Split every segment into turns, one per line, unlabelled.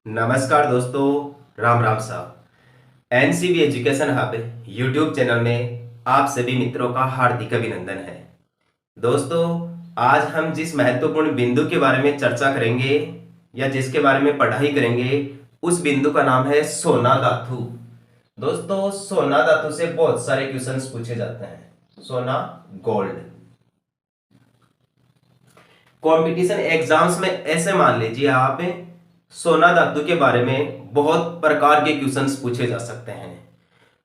नमस्कार दोस्तों, राम राम साहब। NCB education hub YouTube channel में आप सभी मित्रों का हार्दिक अभिनंदन है। दोस्तों, आज हम जिस महत्वपूर्ण बिंदु के बारे में चर्चा करेंगे या जिसके बारे में पढ़ाई करेंगे उस बिंदु का नाम है सोना धातु। दोस्तों, सोना धातु से बहुत सारे क्वेश्चंस पूछे जाते हैं। सोना, गोल्ड, कंपटीशन एग्जाम्स में ऐसे मान लीजिए आप सोना धातु के बारे में बहुत प्रकार के क्वेश्चंस पूछे जा सकते हैं।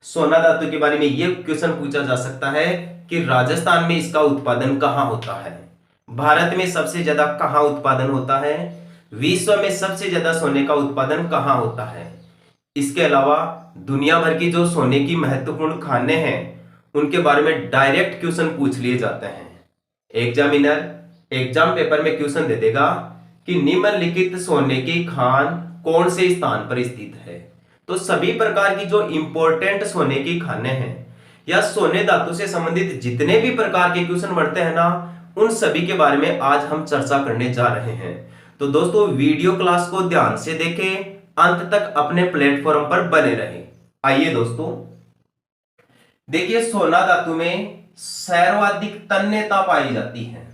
सोना धातु के बारे में यह क्वेश्चन पूछा जा सकता है कि राजस्थान में इसका उत्पादन कहां होता है, भारत में सबसे ज्यादा कहां उत्पादन होता है, विश्व में सबसे ज्यादा सोने का उत्पादन कहां होता है। इसके अलावा दुनिया भर की जो सोने की महत्वपूर्ण खानें हैं उनके बारे में डायरेक्ट क्वेश्चन पूछ लिए जाते हैं। एग्जामिनर एग्जाम पेपर में क्वेश्चन दे देगा कि निम्नलिखित सोने की खान कौन से स्थान पर स्थित है। तो सभी प्रकार की जो इंपॉर्टेंट सोने की खानें हैं या सोने धातु से संबंधित जितने भी प्रकार के क्वेश्चन बढ़ते हैं ना, उन सभी के बारे में आज हम चर्चा करने जा रहे हैं। तो दोस्तों, वीडियो क्लास को ध्यान से देखें, अंत तक अपने प्लेटफॉर्म पर बने रहें। आइए दोस्तों, देखिए सोना धातु में सर्वाधिक तन्यता पाई जाती है।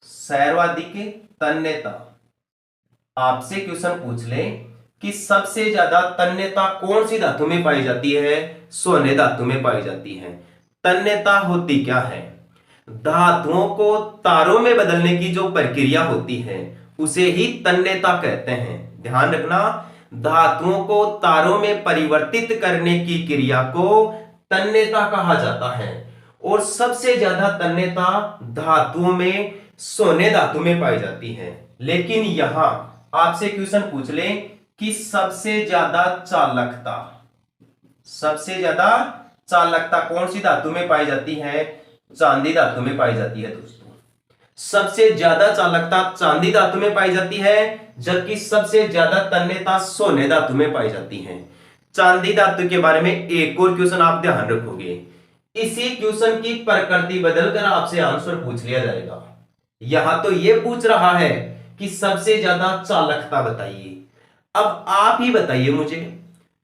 सर्वाधिक तन्यता, आपसे क्वेश्चन पूछ ले कि सबसे ज्यादा तन्यता कौन सी धातु में पाई जाती है, सोने धातु में पाई जाती है। तन्यता होती क्या है? धातुओं को तारों में बदलने की जो प्रक्रिया होती है उसे ही तन्यता कहते हैं। ध्यान रखना, धातुओं को तारों में परिवर्तित करने की क्रिया को तन्यता कहा जाता है। और सबसे ज्यादा तन्यता धातुओं में सोने धातु में पाई जाती है। लेकिन यहां आपसे क्वेश्चन पूछ ले कि सबसे ज्यादा चालकता कौन सी धातु में पाई जाती है? चांदी धातु में पाई जाती है। दोस्तों, सबसे ज्यादा चालकता चांदी धातु में पाई जाती है, जबकि सबसे ज्यादा तन्यता सोने धातु में पाई जाती है। चांदी धातु के बारे में एक और क्वेश्चन आप ध्यान रखोगे, इसी क्वेश्चन की प्रकृति बदलकर आपसे आंसर पूछ लिया जाएगा। यहां तो यह पूछ रहा है कि सबसे ज्यादा चालकता बताइए। अब आप ही बताइए मुझे,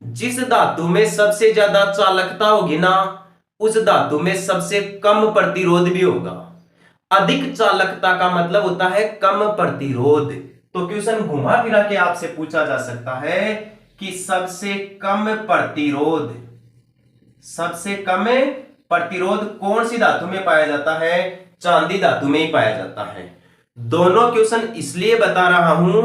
जिस धातु में सबसे ज्यादा चालकता होगी ना, उस धातु में सबसे कम प्रतिरोध भी होगा। अधिक चालकता का मतलब होता है कम प्रतिरोध। तो क्वेश्चन घुमा फिरा के आपसे पूछा जा सकता है कि सबसे कम प्रतिरोध कौन सी धातु में पाया जाता है? चांदी धातु में ही पाया जाता है। दोनों क्वेश्चन इसलिए बता रहा हूं,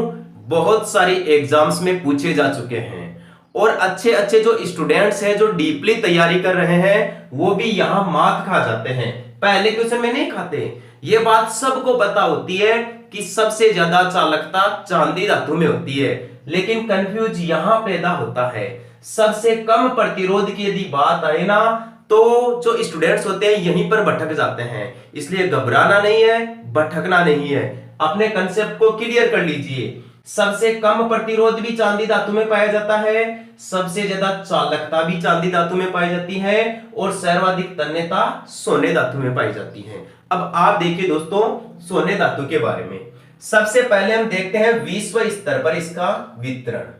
बहुत सारी एग्जाम्स में पूछे जा चुके हैं और अच्छे अच्छे जो स्टूडेंट्स हैं जो डीपली तैयारी कर रहे हैं वो भी यहां मात खा जाते हैं। पहले क्वेश्चन में नहीं खाते। ये बात सबको पता होती है कि सबसे ज्यादा चालकता चांदी धातु में होती है, लेकिन कंफ्यूज यहां पैदा होता है। सबसे कम प्रतिरोध की यदि बात आए ना, तो जो स्टूडेंट्स होते हैं यहीं पर भटक जाते हैं। इसलिए घबराना नहीं है, भटकना नहीं है, अपने कंसेप्ट को क्लियर कर लीजिए। सबसे कम प्रतिरोध भी चांदी धातु में पाया जाता है, सबसे ज्यादा चालकता भी चांदी धातु में पाई जाती है और सर्वाधिक तन्यता सोने धातु में पाई जाती है। अब आप देखिए दोस्तों, सोने धातु के बारे में सबसे पहले हम देखते हैं विश्व स्तर पर इसका वितरण।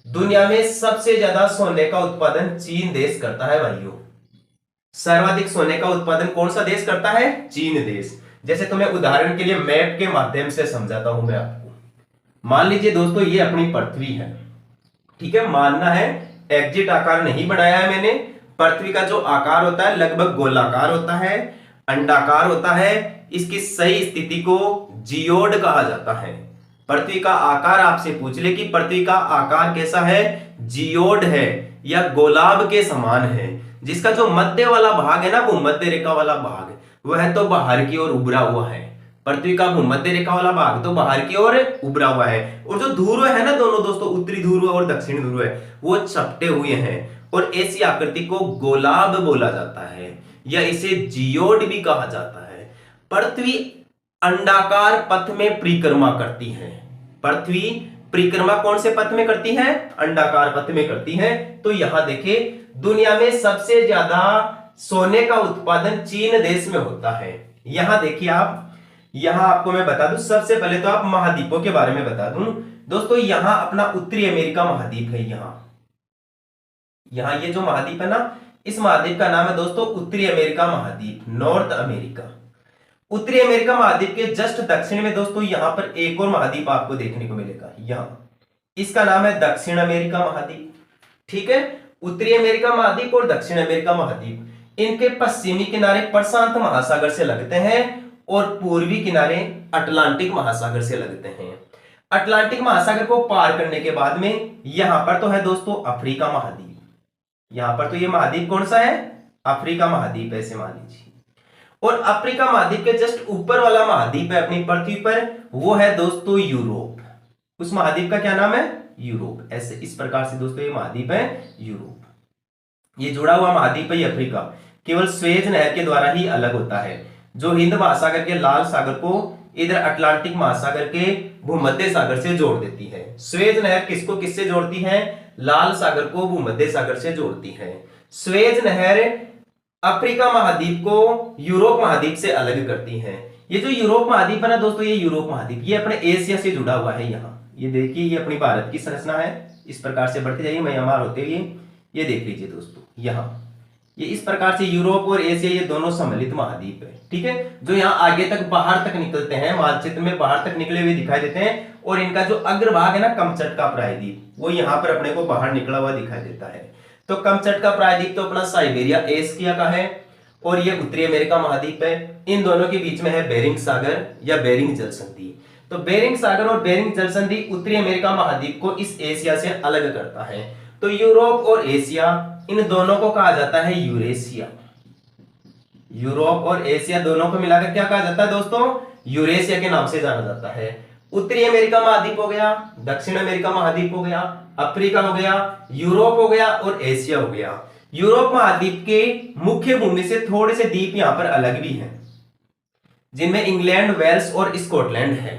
दुनिया में सबसे ज्यादा सोने का उत्पादन चीन देश करता है भाइयों। सर्वाधिक सोने का उत्पादन कौन सा देश करता है? चीन देश। जैसे तुम्हें उदाहरण के लिए मैप के माध्यम से समझाता हूं मैं आपको। मान लीजिए दोस्तों, ये अपनी पृथ्वी है, ठीक है। मानना है एग्जैक्ट आकार नहीं बनाया है मैंने। पृथ्वी का जो आकार होता है लगभग गोलाकार होता है, अंडाकार होता है। इसकी सही स्थिति को जियोड कहा जाता है। पृथ्वी का आकार आपसे पूछ ले कि पृथ्वी का आकार कैसा है? जियोड है या गोलाब के समान है। जिसका जो मध्य वाला भाग है ना, भूमध्य रेखा वाला भाग, वह तो बाहर की ओर उभरा हुआ है। पृथ्वी का भूमध्य रेखा वाला भाग तो बाहर की ओर उभरा हुआ है, और जो ध्रुव है ना दोनों दोस्तों, उत्तरी ध्रुव और दक्षिण ध्रुव है, वो चपटे हुए हैं। और ऐसी आकृति को गोलाब बोला जाता है या इसे जियोड भी कहा जाता है। पृथ्वी अंडाकार पथ में परिक्रमा करती है। पृथ्वी परिक्रमा कौन से पथ में करती है? अंडाकार पथ में करती है। तो यहां देखिए, दुनिया में सबसे ज्यादा सोने का उत्पादन चीन देश में होता है। यहां देखिए आप, यहां आपको मैं बता दूं, सबसे पहले तो आप महाद्वीपों के बारे में बता दूं दोस्तों यहां अपना उत्तरी अमेरिका महाद्वीप है। यहां ये जो महाद्वीप है ना, इस महाद्वीप का नाम है दोस्तों उत्तरी अमेरिका महाद्वीप, नॉर्थ अमेरिका। उत्तरी अमेरिका महाद्वीप के जस्ट दक्षिण में दोस्तों यहां पर एक और महाद्वीप आपको देखने को मिलेगा, यहां इसका नाम है दक्षिण अमेरिका महाद्वीप। ठीक है, उत्तरी अमेरिका महाद्वीप और दक्षिण अमेरिका महाद्वीप, इनके पश्चिमी किनारे प्रशांत महासागर से लगते हैं और पूर्वी किनारे अटलांटिक महासागर से लगते हैं। अटलांटिक महासागर को पार करने के बाद में यहां पर तो है दोस्तों अफ्रीका महाद्वीप। यहां पर तो ये महाद्वीप कौन सा है, अफ्रीका महाद्वीप, ऐसे मान लीजिए। और अफ्रीका महाद्वीप के जस्ट ऊपर वाला महाद्वीप है अपनी पृथ्वी पर, वो है दोस्तों यूरोप। उस महाद्वीप का क्या नाम है, यूरोप। ऐसे इस प्रकार से दोस्तों ये महाद्वीप है यूरोप। ये जुड़ा हुआ महाद्वीप है अफ्रीका, केवल स्वेज नहर के द्वारा ही अलग होता है, जो हिंद महासागर के लाल सागर को इधर अटलांटिक महासागर के भूमध्य सागर से जोड़ देती है। स्वेज नहर किसको किससे जोड़ती है, लाल सागर को भूमध्य सागर से जोड़ती है। स्वेज नहर अफ्रीका महाद्वीप को यूरोप महाद्वीप से अलग करती है। ये जो यूरोप महाद्वीप है ना दोस्तों, ये यूरोप महाद्वीप ये अपने एशिया से जुड़ा हुआ है। यहाँ ये देखिए, ये अपनी भारत की संरचना है, इस प्रकार से बढ़ते जाइए म्यांमार होते हुए, ये देख लीजिए दोस्तों, यहाँ ये इस प्रकार से यूरोप और एशिया ये दोनों सम्मिलित महाद्वीप है। ठीक है, जो यहाँ आगे तक बाहर तक निकलते हैं, मानचित्र में बाहर तक निकले हुए दिखाई देते हैं। और इनका जो अग्रभाग है ना कमचटका प्रायद्वीप, वो यहाँ पर अपने को बाहर निकला हुआ दिखाई देता है। तो कमचटका प्रायद्वीप तो अपना साइबेरिया एशिया का है और ये उत्तरी अमेरिका महाद्वीप है। इन दोनों के बीच में है बेरिंग सागर या बेरिंग जल संधि। तो बेरिंग सागर और बेरिंग जल संधि उत्तरी अमेरिका महाद्वीप को इस एशिया से अलग करता है। तो यूरोप और एशिया, इन दोनों को कहा जाता है यूरेशिया। यूरोप और एशिया दोनों को मिलाकर क्या कहा जाता है दोस्तों, यूरेशिया के नाम से जाना जाता है। उत्तरी अमेरिका महाद्वीप हो गया, दक्षिण अमेरिका महाद्वीप हो गया, अफ्रीका हो गया, यूरोप हो गया और एशिया हो गया। यूरोप महाद्वीप के मुख्य भूमि से थोड़े से द्वीप यहां पर अलग भी हैं, जिनमें इंग्लैंड, वेल्स और स्कॉटलैंड है,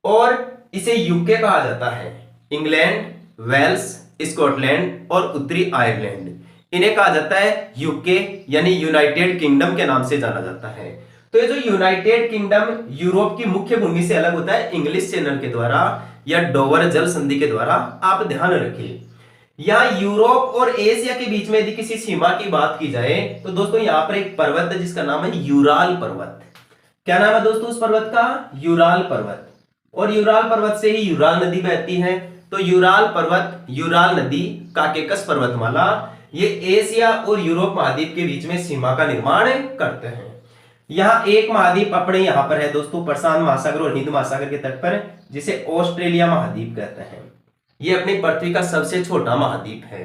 और इसे यूके कहा जाता है। इंग्लैंड, वेल्स, स्कॉटलैंड और उत्तरी आयरलैंड, इन्हें कहा जाता है यूके यानी यूनाइटेड किंगडम के नाम से जाना जाता है। तो ये जो यूनाइटेड किंगडम यूरोप की मुख्य भूमि से अलग होता है इंग्लिश चैनल के द्वारा या डोवर जल संधि के द्वारा। आप ध्यान रखिए, यहाँ यूरोप और एशिया के बीच में यदि किसी सीमा की बात की जाए तो दोस्तों यहाँ पर एक पर्वत है जिसका नाम है यूराल पर्वत। क्या नाम है दोस्तों उस पर्वत का, यूराल पर्वत। और यूराल पर्वत से ही यूराल नदी बहती है। तो यूराल पर्वत, यूराल नदी, काकेकस पर्वतमाला, ये एशिया और यूरोप महाद्वीप के बीच में सीमा का निर्माण करते हैं। यहाँ एक महाद्वीप अपने यहाँ पर है दोस्तों, प्रशांत महासागर और हिंद महासागर के तट पर, जिसे ऑस्ट्रेलिया महाद्वीप कहते हैं। ये अपनी पृथ्वी का सबसे छोटा महाद्वीप है।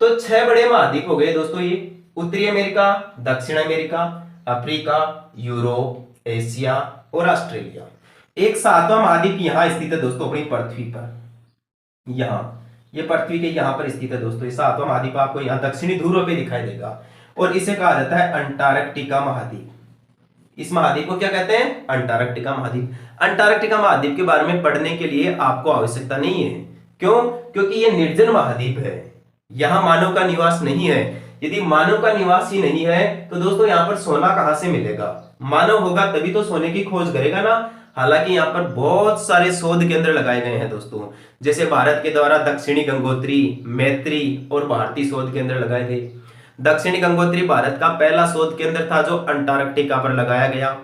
तो 6 बड़े महाद्वीप हो गए दोस्तों, ये उत्तरी अमेरिका, दक्षिण अमेरिका, अफ्रीका, यूरोप, एशिया और ऑस्ट्रेलिया। एक 7वां महाद्वीप यहाँ स्थित है दोस्तों अपनी पृथ्वी पर। यहाँ ये पृथ्वी के यहाँ पर स्थित है दोस्तों। ये 7वां महाद्वीप आपको यहाँ दक्षिणी ध्रुव पे दिखाई देगा और इसे कहा जाता है अंटार्कटिका महाद्वीप। इस महाद्वीप को क्या कहते हैं, अंटार्कटिका महाद्वीप। अंटार्कटिका महाद्वीप के बारे में पढ़ने के लिए आपको आवश्यकता नहीं है। क्यों, क्योंकि ये निर्जन महाद्वीप है, यहाँ मानव का निवास नहीं है। यदि मानव का निवास ही नहीं है तो दोस्तों यहाँ पर सोना कहां से मिलेगा, मानव होगा तभी तो सोने की खोज करेगा ना। हालांकि यहाँ पर बहुत सारे शोध केंद्र लगाए गए हैं दोस्तों, जैसे भारत के द्वारा दक्षिणी गंगोत्री, मैत्री और भारतीय शोध केंद्र लगाए गए। दक्षिणी गंगोत्री भारत का पहला शोध केंद्र था जो अंटार्कटिका पर लगाया गया,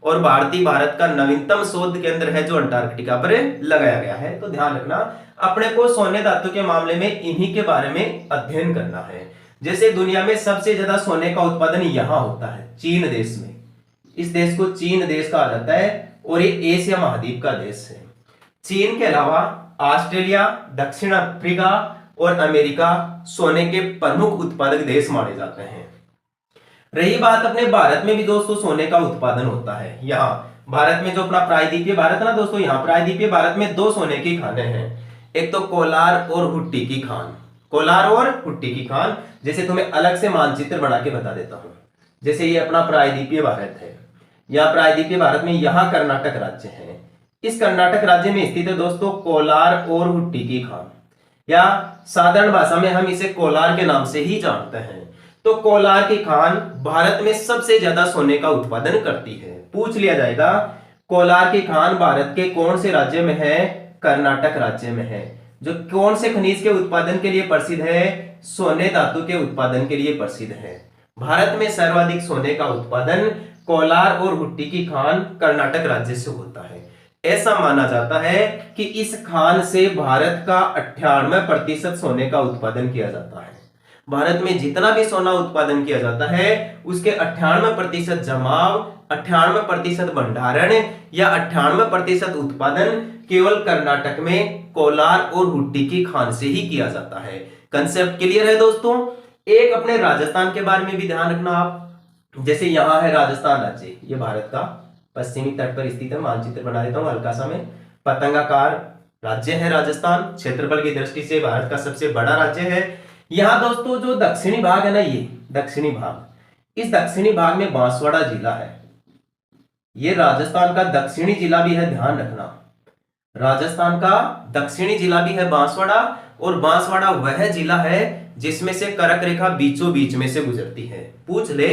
और भारत का नवीनतम शोध केंद्र है जो अंटार्कटिका पर लगाया गया है। तो ध्यान रखना, अपने को सोने धातु के मामले में इन्हीं के बारे में अध्ययन करना है। जैसे दुनिया में सबसे ज्यादा सोने का उत्पादन यहाँ होता है चीन देश में। इस देश को चीन देश कहा जाता है और ये एशिया महाद्वीप का देश है। चीन के अलावा ऑस्ट्रेलिया, दक्षिण अफ्रीका और अमेरिका सोने के प्रमुख उत्पादक देश माने जाते हैं। रही बात अपने भारत में भी दोस्तों सोने का उत्पादन होता है। यहाँ भारत में जो अपना प्रायद्वीपीय भारत है ना दोस्तों, यहाँ प्रायद्वीपीय भारत में 2 सोने की खानें हैं, एक तो कोलार और हुट्टी की खान। कोलार और हुट्टी की खान, जैसे तुम्हें अलग से मानचित्र बना के बता देता हूं। जैसे ये अपना प्रायद्वीपीय भारत है, यह प्रायद्वीपीय भारत में यहाँ कर्नाटक राज्य है। इस कर्नाटक राज्य में स्थित है दोस्तों कोलार और हुट्टी की खान, या साधारण भाषा में हम इसे कोलार के नाम से ही जानते हैं। तो कोलार की खान भारत में सबसे ज्यादा सोने का उत्पादन करती है। पूछ लिया जाएगा कोलार की खान भारत के कौन से राज्य में है, कर्नाटक राज्य में है। जो कौन से खनिज के उत्पादन के लिए प्रसिद्ध है? सोने धातु के उत्पादन के लिए प्रसिद्ध है। भारत में सर्वाधिक सोने का उत्पादन कोलार और हुट्टी की खान कर्नाटक राज्य से होता है। ऐसा माना जाता है कि इस खान से भारत का 98% सोने का उत्पादन किया जाता है। भारत में जितना भी सोना उत्पादन किया जाता है उसके 98% जमाव, 98% भंडारण या 98% उत्पादन केवल कर्नाटक में कोलार और हुट्टी की खान से ही किया जाता है। कंसेप्ट क्लियर है दोस्तों। एक अपने राजस्थान के बारे में भी ध्यान रखना आप। जैसे यहां है राजस्थान राज्य, ये भारत का पश्चिमी तट पर स्थित है। मानचित्र बना देता हूं हल्का सा मैं। पतंगाकार राज्य है राजस्थान, क्षेत्रफल की दृष्टि से भारत का सबसे बड़ा राज्य है। यहां दोस्तों जो दक्षिणी भाग है ना, ये दक्षिणी भाग, इस दक्षिणी भाग में बांसवाड़ा जिला है। ये राजस्थान का दक्षिणी जिला भी है, ध्यान रखना। राजस्थान का दक्षिणी जिला भी है बांसवाड़ा, और बांसवाड़ा वह जिला है जिसमें से कर्क रेखा बीचों बीच में से गुजरती है। पूछ ले,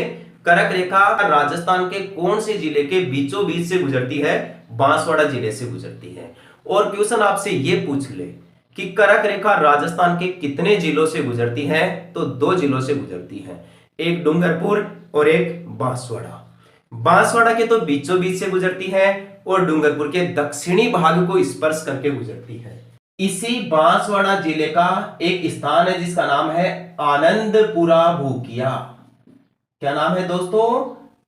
कर्क रेखा राजस्थान के कौन से जिले के बीचों बीच से गुजरती है? बांसवाड़ा जिले से गुजरती है। और क्वेश्चन आपसे यह पूछ ले कि कर्क रेखा राजस्थान के कितने जिलों से गुजरती है? तो 2 जिलों से गुजरती है, एक डूंगरपुर और एक बांसवाड़ा। बांसवाड़ा के तो बीचों बीच से गुजरती है और डूंगरपुर के दक्षिणी भाग को स्पर्श करके गुजरती है। इसी बांसवाड़ा जिले का एक स्थान है जिसका नाम है आनंदपुरा भूकिया। क्या नाम है दोस्तों?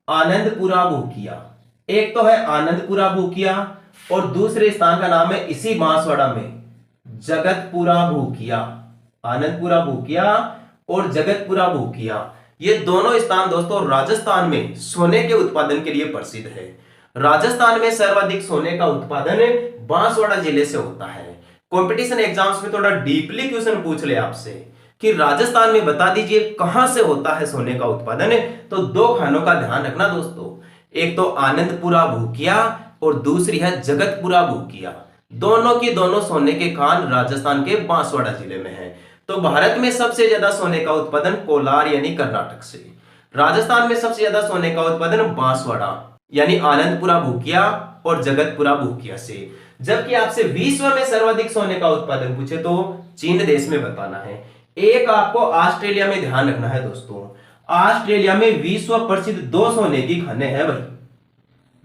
आनंदपुरा भूकिया। एक तो है आनंदपुरा भूकिया और दूसरे स्थान का नाम है इसी बांसवाड़ा में जगतपुरा भूकिया। आनंदपुरा भूकिया और जगतपुरा भूकिया, ये दोनों स्थान दोस्तों राजस्थान में सोने के उत्पादन के लिए प्रसिद्ध है। राजस्थान में सर्वाधिक सोने का उत्पादन बांसवाड़ा जिले से होता है। कंपटीशन एग्जाम्स में थोड़ा डीपली क्वेश्चन पूछ ले आपसे कि राजस्थान में बता दीजिए कहां से होता है सोने का उत्पादन, तो 2 खानों का ध्यान रखना दोस्तों। एक तो आनंदपुरा भूकिया और दूसरी है जगतपुरा भूकिया। दोनों की दोनों सोने के खान राजस्थान के बांसवाड़ा जिले में है। तो भारत में सबसे ज्यादा सोने का उत्पादन कोलार यानी कर्नाटक से, राजस्थान में सबसे ज्यादा सोने का उत्पादन बांसवाड़ा यानी आनंदपुरा भूकिया और जगतपुरा भूकिया से। जबकि आपसे विश्व में सर्वाधिक सोने का उत्पादन पूछे तो चीन देश में बताना है। एक आपको ऑस्ट्रेलिया में ध्यान रखना है दोस्तों। ऑस्ट्रेलिया में विश्व प्रसिद्ध 2 सोने की खानें हैं भाई।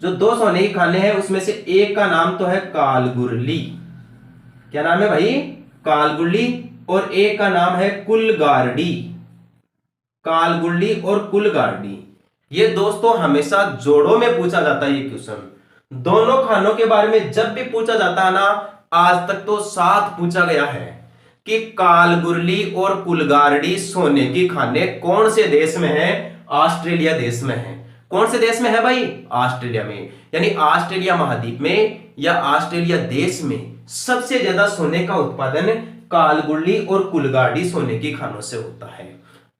जो 2 सोने की खानें हैं उसमें से एक का नाम तो है कालगुरली। क्या नाम है भाई? कालगुरली। और एक का नाम है कुलगार्डी। कालगुरली और कुलगार्डी, ये दोस्तों हमेशा जोड़ों में पूछा जाता है ये क्वेश्चन। दोनों खानों के बारे में जब भी पूछा जाता है ना, आज तक तो 7 पूछा गया है कि कालगुरली और कुलगार्डी सोने की खानें कौन से देश में है? ऑस्ट्रेलिया देश में है। कौन से देश में है भाई? ऑस्ट्रेलिया में। यानी ऑस्ट्रेलिया महाद्वीप में या ऑस्ट्रेलिया देश में सबसे ज्यादा सोने का उत्पादन कालगुरली और कुलगार्डी सोने की खानों से होता है।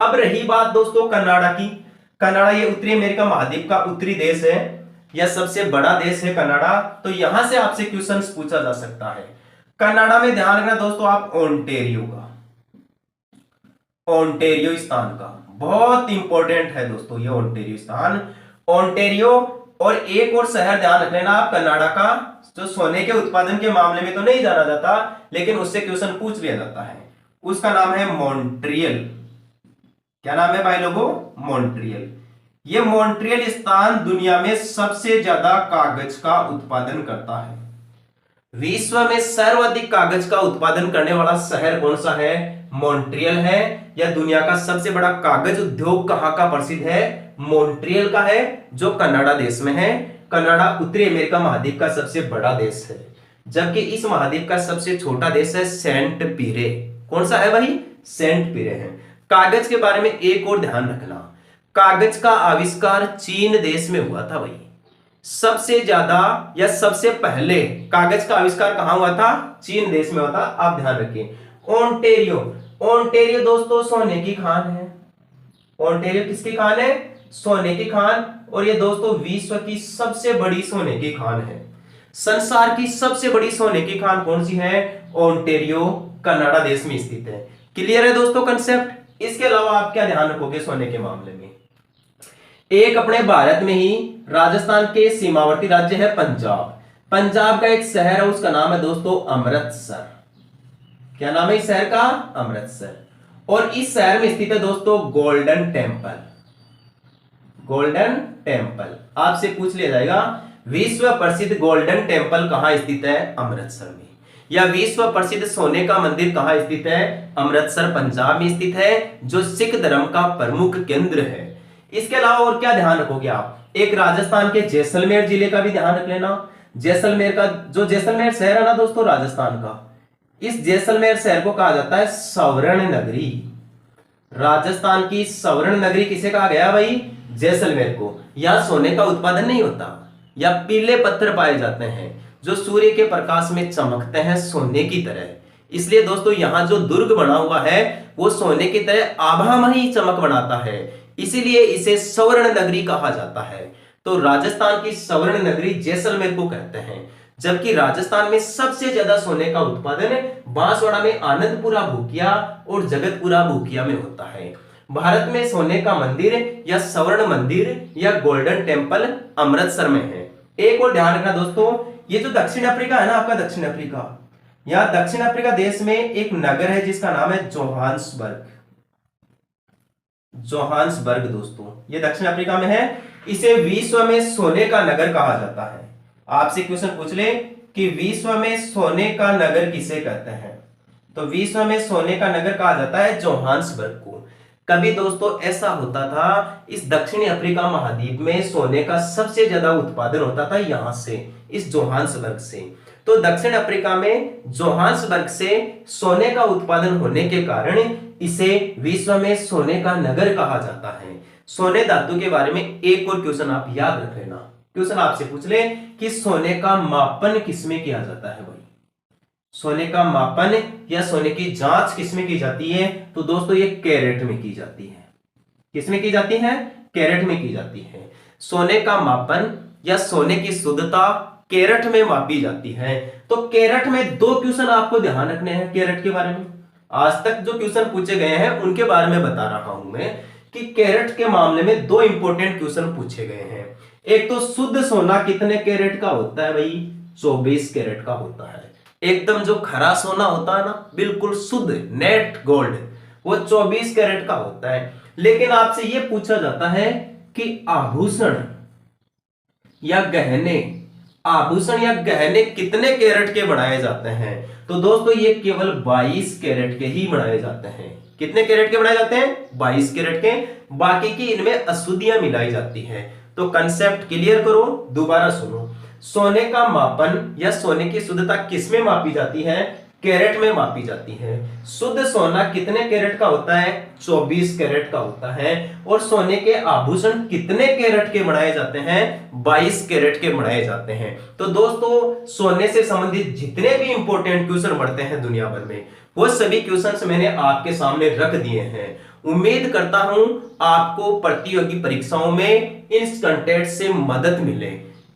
अब रही बात दोस्तों कनाडा की। कनाडा ये उत्तरी अमेरिका महाद्वीप का उत्तरी देश है, यह सबसे बड़ा देश है कनाडा। तो यहां से आपसे क्वेश्चंस पूछा जा सकता है। कनाडा में ध्यान रखना दोस्तों आप ओंटेरियो का, ओंटेरियो स्थान का बहुत इंपॉर्टेंट है दोस्तों ये ओंटेरियो स्थान। ओंटेरियो और एक और शहर ध्यान रख लेना आप कनाडा का, जो सोने के उत्पादन के मामले में तो नहीं जाना जाता लेकिन उससे क्वेश्चन पूछ लिया जाता है। उसका नाम है मॉन्ट्रियल। क्या नाम है भाई लोगों? मॉन्ट्रियल। ये मॉन्ट्रियल स्थान दुनिया में सबसे ज्यादा कागज का उत्पादन करता है। विश्व में सर्वाधिक कागज का उत्पादन करने वाला शहर कौन सा है? मॉन्ट्रियल है। या दुनिया का सबसे बड़ा कागज उद्योग कहां का प्रसिद्ध है? मॉन्ट्रियल का है, जो कनाडा देश में है। कनाडा उत्तरी अमेरिका महाद्वीप का सबसे बड़ा देश है, जबकि इस महाद्वीप का सबसे छोटा देश है सेंट पीरे। कौन सा है भाई? सेंट पीरे है। कागज के बारे में एक और ध्यान रखना, कागज का आविष्कार चीन देश में हुआ था भाई। सबसे ज्यादा या सबसे पहले कागज का आविष्कार कहां हुआ था? चीन देश में हुआ था। आप ध्यान रखिए। ओंटेरियो, ओंटेरियो दोस्तों सोने की खान है। ओंटेरियो किसकी खान है? सोने की खान। और ये दोस्तों विश्व की सबसे बड़ी सोने की खान है। संसार की सबसे बड़ी सोने की खान कौन सी है? ओंटेरियो कनाडा देश में स्थित है। क्लियर है दोस्तों कंसेप्ट? इसके अलावा आप क्या ध्यान रखोगे सोने के मामले में? एक अपने भारत में ही राजस्थान के सीमावर्ती राज्य है पंजाब। पंजाब का एक शहर है, उसका नाम है दोस्तों अमृतसर। क्या नाम है इस शहर का? अमृतसर। और इस शहर में स्थित है दोस्तों गोल्डन टेम्पल। गोल्डन टेम्पल आपसे पूछ लिया जाएगा विश्व प्रसिद्ध गोल्डन टेम्पल कहां स्थित है? अमृतसर में। या विश्व प्रसिद्ध सोने का मंदिर कहां स्थित है? अमृतसर पंजाब में स्थित है, जो सिख धर्म का प्रमुख केंद्र है। इसके अलावा और क्या ध्यान रखोगे आप? एक राजस्थान के जैसलमेर जिले का भी ध्यान रख लेना। जैसलमेर का जो जैसलमेर शहर है ना दोस्तों राजस्थान का, इस जैसलमेर शहर को कहा जाता है स्वर्ण नगरी। राजस्थान की स्वर्ण नगरी किसे कहा गया भाई? जैसलमेर को। यहां सोने का उत्पादन नहीं होता, या पीले पत्थर पाए जाते हैं जो सूर्य के प्रकाश में चमकते हैं सोने की तरह। इसलिए दोस्तों यहां जो दुर्ग बना हुआ है वो सोने की तरह आभामयी चमक बनाता है, इसीलिए इसे स्वर्ण नगरी कहा जाता है। तो राजस्थान की स्वर्ण नगरी जैसलमेर को कहते हैं। जबकि राजस्थान में सबसे ज्यादा सोने का उत्पादन बांसवाड़ा में आनंदपुरा भूकिया और जगतपुरा भूकिया में होता है। भारत में सोने का मंदिर या स्वर्ण मंदिर या गोल्डन टेम्पल अमृतसर में है। एक और ध्यान रखना दोस्तों, ये जो दक्षिण अफ्रीका है ना आपका, दक्षिण अफ्रीका, यहां दक्षिण अफ्रीका देश में एक नगर है जिसका नाम है जोहान्सबर्ग। जोहान्सबर्ग दोस्तों ये दक्षिण अफ्रीका में है। इसे विश्व में सोने का नगर कहा जाता है। आपसे क्वेश्चन पूछ ले कि विश्व में सोने का नगर किसे कहते हैं, तो विश्व में सोने का नगर कहा जाता है जोहान्सबर्ग को। कभी दोस्तों ऐसा होता था इस दक्षिणी अफ्रीका महाद्वीप में सोने का सबसे ज्यादा उत्पादन होता था यहां से, इस जोहान्सबर्ग से। तो दक्षिण अफ्रीका में जोहान्सबर्ग से सोने का उत्पादन होने के कारण इसे विश्व में सोने का नगर कहा जाता है। सोने धातु के बारे में एक और क्वेश्चन आप याद रख लेना। क्वेश्चन आपसे पूछ ले कि सोने का मापन किसमें किया जाता है भाई? सोने का मापन या सोने की जांच किसमें की जाती है? तो दोस्तों ये कैरेट में की जाती है। किसमें की जाती है? कैरेट में की जाती है। सोने का मापन या सोने की शुद्धता कैरेट में मापी जाती है। तो कैरेट में दो क्वेश्चन आपको ध्यान रखने हैं कैरेट के बारे में। आज तक जो क्वेश्चन पूछे गए हैं उनके बारे में बता रहा हूं मैं कि कैरेट के मामले में दो इंपॉर्टेंट क्वेश्चन पूछे गए हैं। एक तो शुद्ध सोना कितने कैरेट का होता है भाई? 24 कैरेट का होता है। एकदम जो खरा सोना होता है ना, बिल्कुल शुद्ध नेट गोल्ड, वो 24 कैरेट का होता है। लेकिन आपसे यह पूछा जाता है कि आभूषण या गहने, आभूषण या गहने कितने कैरेट के बनाए जाते हैं? तो दोस्तों ये केवल 22 कैरेट के ही बनाए जाते हैं। कितने कैरेट के बनाए जाते हैं? 22 कैरेट के। बाकी की इनमें अशुद्धियां मिलाई जाती हैं। तो कंसेप्ट क्लियर करो, दोबारा सुनो। सोने का मापन या सोने की शुद्धता किसमें मापी जाती है? कैरेट में मापी जाती है। शुद्ध सोना कितने कैरेट का होता है? 24 कैरेट का होता है। और सोने के आभूषण कितने कैरेट के बनाए जाते हैं? 22 कैरेट के बनाए जाते हैं। तो दोस्तों सोने से संबंधित जितने भी इंपॉर्टेंट क्वेश्चन बढ़ते हैं दुनिया भर में, वो सभी क्वेश्चंस मैंने आपके सामने रख दिए हैं। उम्मीद करता हूं आपको प्रतियोगी परीक्षाओं में इन कंटेंट से मदद मिले।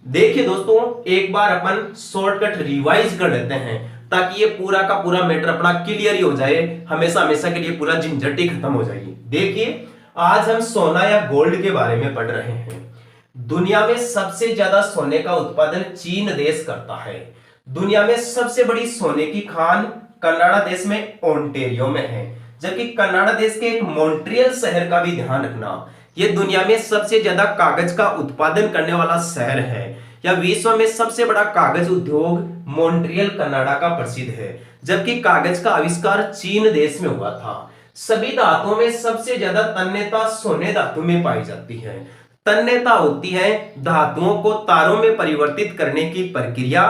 देखिए दोस्तों एक बार अपन शॉर्टकट रिवाइज कर लेते हैं ताकि ये पूरा का पूरा मैटर अपना क्लियर ही हो जाए, हमेशा हमेशा के लिए पूरा झंझट ही खत्म हो जाएगी। देखिए आज हम सोना या गोल्ड के बारे में पढ़ रहे हैं। दुनिया में सबसे ज्यादा सोने का उत्पादन चीन देश करता है। दुनिया में सबसे बड़ी सोने की खान कनाडा देश में ओंटेरियो में है, जबकि कनाडा देश के एक मॉन्ट्रियल शहर का भी ध्यान रखना। यह दुनिया में सबसे ज्यादा कागज का उत्पादन करने वाला शहर है, या विश्व में सबसे बड़ा कागज उद्योग मॉन्ट्रियल कनाडा का प्रसिद्ध है, जबकि कागज का आविष्कार चीन देश में हुआ था। सभी धातुओं में सबसे ज्यादा तन्यता सोने धातु में पाई जाती है। तन्यता होती है धातुओं को तारों में परिवर्तित करने की प्रक्रिया,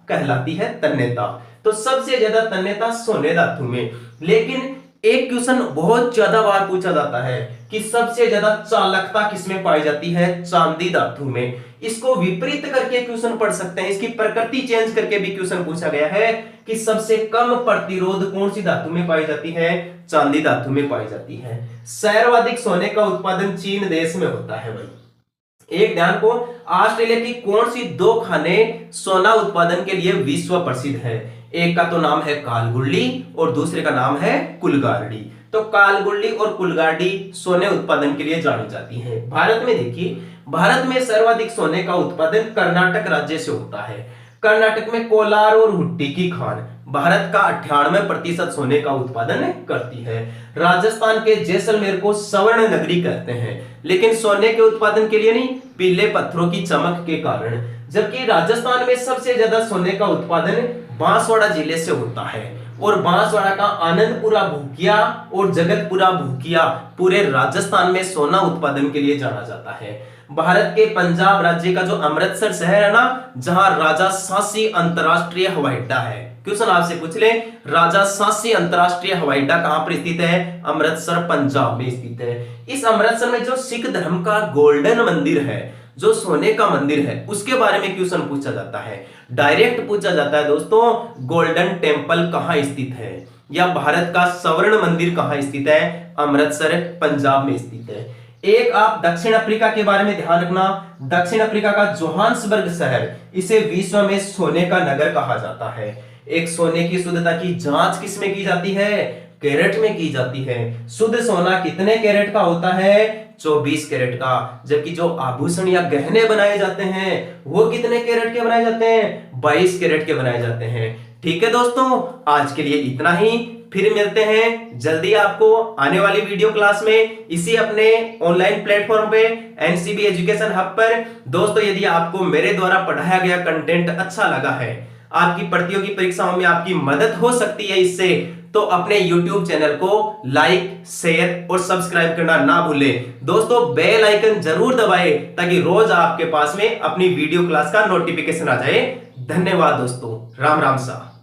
कहलाती है तन्यता। तो सबसे ज्यादा तन्यता सोने धातु में। लेकिन एक क्वेश्चन बहुत ज्यादा बार पूछा जाता है कि सबसे ज्यादा चालकता किसमें पाई जाती है? चांदी धातु में। इसको विपरीत करके क्वेश्चन पढ़ सकते हैं, इसकी प्रकृति चेंज करके भी क्वेश्चन पूछा गया है कि सबसे कम प्रतिरोध कौन सी धातु में पाई जाती है? चांदी धातु में पाई जाती है। सर्वाधिक सोने का उत्पादन चीन देश में होता है भाई। एक ध्यान को, ऑस्ट्रेलिया की कौन सी दो खाने सोना उत्पादन के लिए विश्व प्रसिद्ध है? एक का तो नाम है कालगुल्ली और दूसरे का नाम है कुलगार्डी। तो कालगुल्ली और कुलगार्डी सोने उत्पादन के लिए जानी जाती हैं। भारत में देखिए, भारत में सर्वाधिक सोने का उत्पादन कर्नाटक राज्य से होता है। कर्नाटक में कोलार और हुट्टी की खान भारत का 98% सोने का उत्पादन करती है। राजस्थान के जैसलमेर को स्वर्ण नगरी कहते हैं, लेकिन सोने के उत्पादन के लिए नहीं, पीले पत्थरों की चमक के कारण। जबकि राजस्थान में सबसे ज्यादा सोने का उत्पादन बांसवाड़ा जिले से होता है, और बांसवाड़ा का आनंदपुरा भूकिया और जगतपुरा भूकिया पूरे राजस्थान में सोना उत्पादन के लिए जाना जाता है। भारत के पंजाब राज्य का जो अमृतसर शहर है ना, जहां राजा सांसी अंतरराष्ट्रीय हवाई अड्डा है। क्वेश्चन आपसे पूछ ले, राजा सांसी अंतरराष्ट्रीय हवाई अड्डा कहां पर स्थित है? अमृतसर पंजाब में स्थित है। इस अमृतसर में जो सिख धर्म का गोल्डन मंदिर है, जो सोने का मंदिर है, उसके बारे में क्वेश्चन पूछा जाता है। डायरेक्ट पूछा जाता है दोस्तों, गोल्डन टेम्पल कहां स्थित है, या भारत का स्वर्ण मंदिर कहां स्थित है? अमृतसर पंजाब में स्थित है। एक आप दक्षिण अफ्रीका के बारे में ध्यान रखना। दक्षिण अफ्रीका का जोहान्सबर्ग शहर, इसे विश्व में सोने का नगर कहा जाता है। एक सोने की शुद्धता की जांच किसमें की जाती है? कैरेट में की जाती है। शुद्ध सोना कितने कैरेट का होता है? 24 कैरेट का। जबकि जो आभूषण या गहने बनाए जाते हैं वो कितने कैरेट के बनाए जाते हैं? 22 कैरेट के बनाए जाते हैं। ठीक है दोस्तों, आज के लिए इतना ही। फिर मिलते हैं जल्दी आपको आने वाली वीडियो क्लास में, इसी अपने ऑनलाइन प्लेटफॉर्म पे एनसीबी एजुकेशन हब पर। दोस्तों, यदि आपको मेरे द्वारा पढ़ाया गया कंटेंट अच्छा लगा है, आपकी प्रतियोगी परीक्षाओं में आपकी मदद हो सकती है इससे, तो अपने YouTube चैनल को लाइक, शेयर और सब्सक्राइब करना ना भूलें। दोस्तों, बेल आइकन जरूर दबाएं ताकि रोज आपके पास में अपनी वीडियो क्लास का नोटिफिकेशन आ जाए। धन्यवाद दोस्तों, राम राम सा।